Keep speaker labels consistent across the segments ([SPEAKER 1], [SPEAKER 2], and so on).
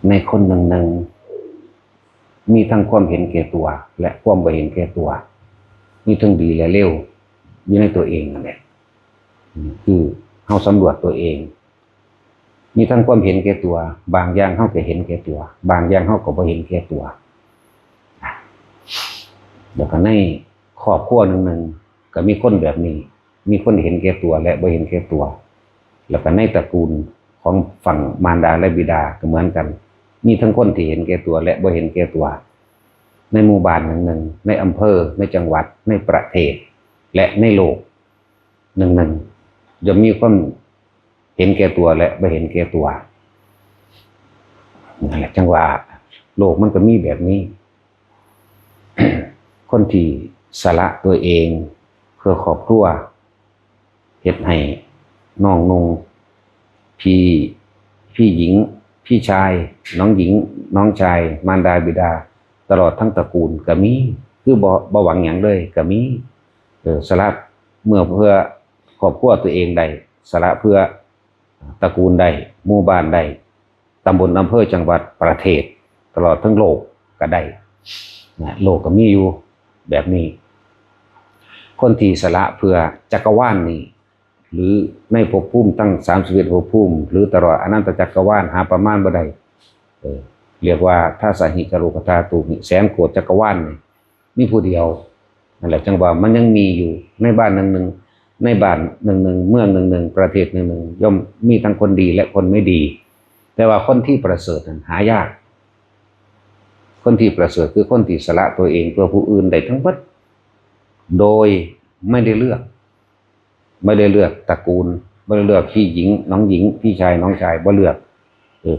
[SPEAKER 1] ในคนหนึ่งมีทั้งความเห็นแก่ตัวและความไม่เห็นแก่ตัวมีทั้งดีและเลวอยู่ในตัวเองนั่นแหละคือเราสำรวจตัวเองมีทั้งความเห็นแก่ตัวบางอย่างเราก็เห็นแก่ตัวบางอย่างเราก็ไม่เห็นแก่ตัวแล้วก็ในครอบครัวหนึ่งก็มีคนแบบนี้มีคนเห็นแก่ตัวและไม่เห็นแก่ตัวแล้วก็ในตระกูลของฝั่งมารดาและบิดาก็เหมือนกันมีทั้งคนที่เห็นแก่ตัวและไม่เห็นแก่ตัวในหมู่บ้านหนึ่งในอำเภอในจังหวัดในประเทศและในโลกหนึ่งจะมีคนเห็นแก่ตัวและไม่เห็นแก่ตัวนั่นแหละจังหวะโลกมันก็มีแบบนี้ คนที่สละตัวเองเพื่อครอบครัวเฮ็ดให้น้องนุ่งพี่หญิงพี่ชายน้องหญิงน้องชายมารดาบิดาตลอดทั้งตระกูลก็มีคือบ่หวังหยังเลยก็มีสละเมื่อเพื่อครอบครัวตัวเองได้สละเพื่อตระกูลได้หมู่บ้านได้ตำบลอำเภอจังหวัดประเทศตลอดทั้งโลกก็ได้นะโลกก็มีอยู่แบบนี้คนที่สละเพื่อจักรวาลนี้หรือในภพภูมิตั้ง31ภพภูมิหรือตลอดอนันตจักรวาลหาประมาณบ่ได้เรียกว่าถ้าสาหิกโลกธาตุแสนโกฏจักรวาลมีผู้เดียวนั่นแหละจังว่ามันยังมีอยู่ในบ้านหนึ่งในบ้านหนึ่งเมืองหนึ่งประเทศหนึ่งย่อมมีทั้งคนดีและคนไม่ดีแต่ว่าคนที่ประเสริฐนั้นหายากคนที่ประเสริฐคือคนที่สละตัวเองเพื่อผู้อื่นได้ทั้งหมดโดยไม่ได้เลือกตระกูลไม่ได้เลือกพี่หญิงน้องหญิงพี่ชายน้องชายบ่เลือก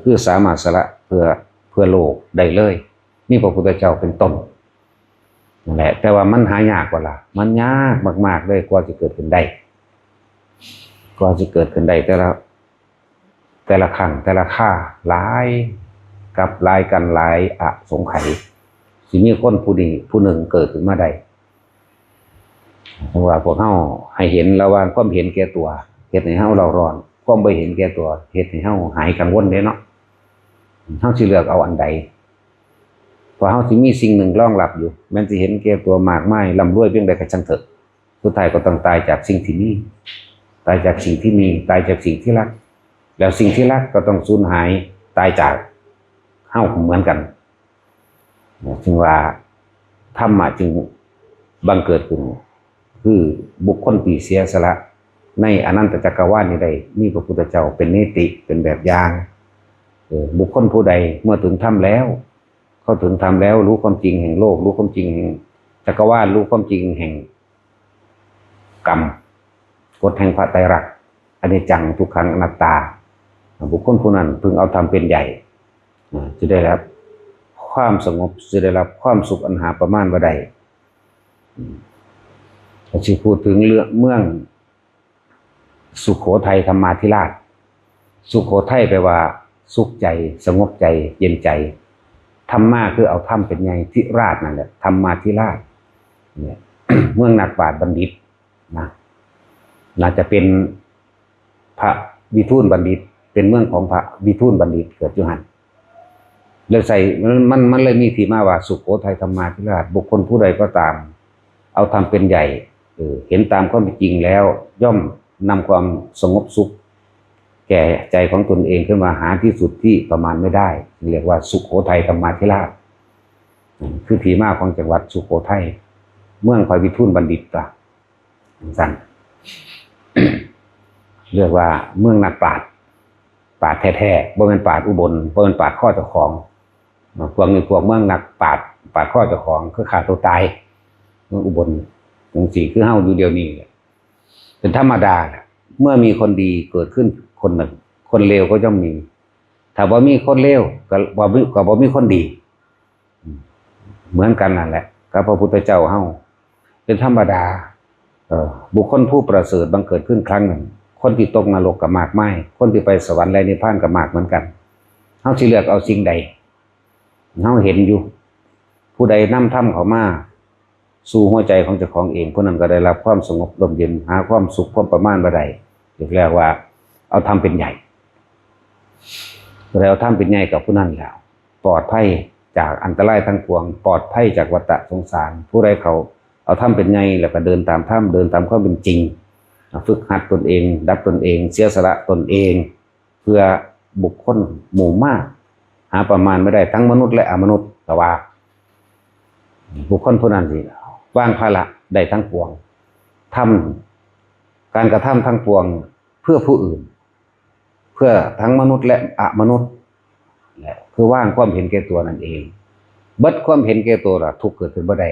[SPEAKER 1] คือสามารถสละเพื่อโลกได้เลยนี่พระพุทธเจ้าเป็นต้นนั่นแหละแต่ว่ามันหายากกว่าล่ะมันยากมากๆเลยกว่าจะเกิดขึ้นได้แต่ละครั้งแต่ละค่าหลายกับหลายกันหลายสงไขยสิมีคนผู้ดีผู้หนึ่งเกิดขึ้นมาได้เพราะว่าพวกเฮาให้เห็นระหว่างความเห็นแก่ตัวเฮ็ดให้เฮาเราร้อนความบ่เห็นแก่ตัวเฮ็ดให้เฮาหายกังวลเด้เนาะเฮาสิเลือกเอาอันใดเพราะเฮาสิมีสิ่งหนึ่งรองรับอยู่แม้นสิเห็นแก่ตัวมากมายร่ำรวยเพียงใดก็ช่างเถอะสุดท้ายก็ต้องตายจากสิ่งที่มีตายจากสิ่งที่มีตายจากสิ่งที่รักแล้วสิ่งที่รักก็ต้องสูญหายตายจากเฮาเหมือนกันจึงว่าธรรมะจึงบังเกิดขึ้นคือบุคคลที่เสียสละในอนันตจักรวาลนี้ได้มีพระพุทธเจ้าเป็นนิติเป็นแบบอย่างบุคคลผู้ใดเมื่อถึงธรรมแล้วเขาถึงธรรมแล้วรู้ความจริงแห่งโลกรู้ความจริงแห่งจักรวาลรู้ความจริงแห่งกรรมกฎแห่งพระไตรลักษณ์อนิจจังทุกขังอนัตตาบุคคลผู้นั้นพึงเอาธรรมเป็นใหญ่จะได้รับความสงบจะได้รับความสุขอันหาประมาณบ่ได้ที่พูดถึงเรื่องเมืองสุโขทัยธรรมาธิราชสุโขทัยแปลว่าสุขใจสงบใจเย็นใจธรรมะคือเอาธรรมเป็นไงธิราชนั่นแหละธรรมาธิราชเนี่ย เมืองนักปราชญ์บัณฑิตนะน่าจะเป็นพระวิทูลบัณฑิตเป็นเมืองของพระวิทูลบัณฑิตเกิดอยู่หันเลยใส่มันเลยมีที่มาว่าสุโขทัยธรรมาธิราชบุคคลผู้ใดก็ตามเอาธรรมเป็นใหญ่เห็นตามความเป็นจริงแล้วย่อมนำความสงบสุขแก่ใจของตนเองขึ้นมาหาที่สุดที่ประมาณไม่ได้เรียกว่าสุโขทัยธรรมาธิราชคือที่มาของจังหวัดสุโขทัยเมืองพระวิทูลบัณฑิตสั่น เรียกว่าเมืองนักปราชญ์แท้ๆบ่เป็นปราชญ์อุบลบ่เป็นปราชญ์ข้อเจ้าของพวกนี้พวกเมืองนักปราชญ์ข้อเจ้าของคือฆ่าตัวตายเมืองอุบลองค์สี่คือเฮาอยู่เดียวนี้เป็นธรรมดาเมื่อมีคนดีเกิดขึ้นคนหนึ่งคนเลวก็ย่อมมีถ้าบ่มีคนเลวก็บ่มีคนดีเหมือนกันนั่นแหละกับพระพุทธเจ้าเฮาเป็นธรรมดาบุคคลผู้ประเสริฐบังเกิดขึ้นครั้งหนึ่งคนที่ตกนรกก็มากมายคนที่ไปสวรรค์และนิพพานก็มากเหมือนกันเฮาสิเลือกเอาสิ่งใดเฮาเห็นอยู่ผู้ใดนำธรรมเข้ามาสู่หัวใจของเจ้าของเองผู้นั้นก็ได้รับความสงบร่มเย็นหาความสุขความประมาณบ่ได้เรียกว่าเอาธรรมเป็นใหญ่ แล้วทำเป็นใหญ่กับผู้นั้นแล้วปลอดภัยจากอันตรายทั้งปวงปลอดภัยจากวัฏสงสารผู้ใดเขาเอาทำเป็นใหญ่แล้วก็เดินตามถ้ำเดินตามความเป็นจริงฝึกหัดตนเองดับตนเองเสียสละตนเองเพื่อบุคคลหมู่มากหาประมาณไม่ได้ทั้งมนุษย์และอมนุษย์แต่ว่าบุคคลผู้นั้นสิว่างภาระได้ทั้งปวงทำการกระทำทั้งปวงเพื่อผู้อื่นเพื่อทั้งมนุษย์และอมนุษย์คือว่างความเห็นแก่ตัวนั่นเองเบิดความเห็นแก่ตัวละทุกข์เกิดขึ้นบ่ได้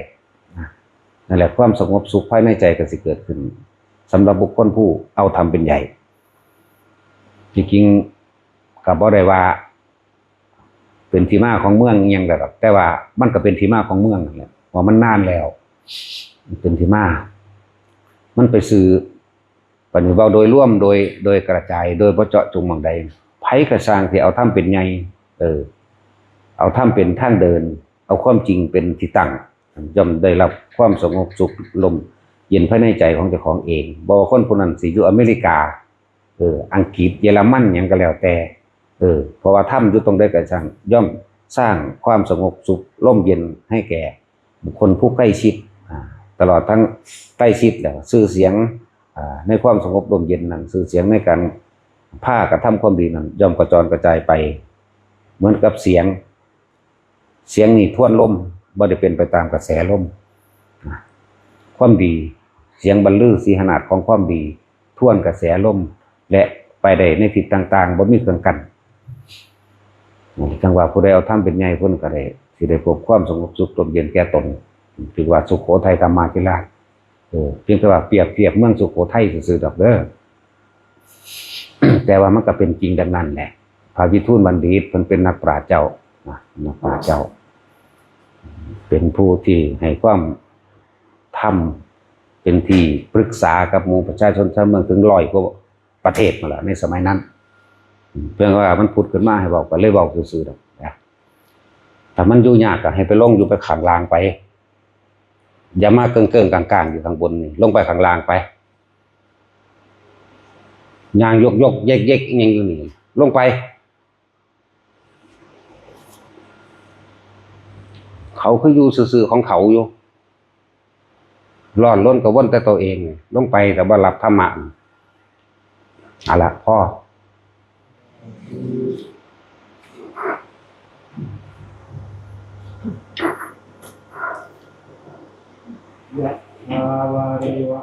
[SPEAKER 1] นั่นแหละความสงบสุขภายในใจก็สิเกิดขึ้นสำหรับบุคคลผู้เอาธรรมเป็นใหญ่จริงๆกับบ่ได้ว่าเป็นที่มาของเมืองยังแต่ว่ามันก็เป็นที่มาของเมืองนั่นแหละว่ามันนานแล้วเป็นที่มามันไปสื่อปฏิบัติโดยร่วมโดยกระจายโดยบ่เจาะจงบางใดไผกระสร้างที่เอาธรรมเป็นใหญ่เอาธรรมเป็นทางเดินเอาความจริงเป็นที่ตั้งย่อมได้รับความสงบสุขลมเย็นภายในใจของเจ้าของเองบ่ว่าคนผู้นั้นสิอยู่อเมริกาอังกฤษเยอรมันหยังก็แล้วแต่เพราะว่าธรรมอยู่ตรงใดก็ช่างย่อมสร้างความสงบสุขร่มเย็นให้แก่บุคคลผู้ใกล้ชิดตลอดทั้งใกล้ชิดแล้วชื่อเสียงในความสงบร่มเย็นนั้นชื่อเสียงในการผ้ากระทำความดีนั้นย่อมกระจรกระจายไปเหมือนกับเสียงนี่ท่วนลมบ่ได้เป็นไปตามกระแสลมความดีเสียงบรรลือสีหนาฏของความดีท่วนกระแสลมและไปได้ในทิศต่างๆบ่มีเครื่องกั้นจังว่าผู้ใดเอาธรรมเป็นใหญ่เพิ่นก็ได้สิได้พบความสงบสุขลมเย็นแก่ตนถือว่าสุโขทัยธรรมาธิราชเพียงแต่ว่าเปรียบเทียบเมืองสุโขทัยซื่อๆดอกเด้อ แต่ว่ามันก็เป็นจริงดังนั้นแหละพระวิทูลบัณฑิตเพิ่นเป็นนักปราชญ์เจ้านักปราชญ์เจ้าเป็นผู้ที่ให้ความธรรมเป็นที่ปรึกษากับหมู่ประชาชนชาวเมืองถึง100 กว่าประเทศมาแล้วในสมัยนั้นเพียงว่ามันพูดขึ้นมาให้บอกก็เลยบอกซื่อๆดอกนะถ้ามันอยู่ยากก็ให้ไปลงอยู่ไปข้างล่างไปอย่ามาเกิงๆกลางๆอยู่ข้างบนนี่ลงไปข้างล่างไปยางยกเยกๆยังอยู่นี่ลงไปเขาคืออยู่ซื่อๆของเขาอยู่ร้อนล้นกับวนแต่ตัวเองลงไปแต่ว่ารับธรรมะเอาละพ่อยะวาริวะ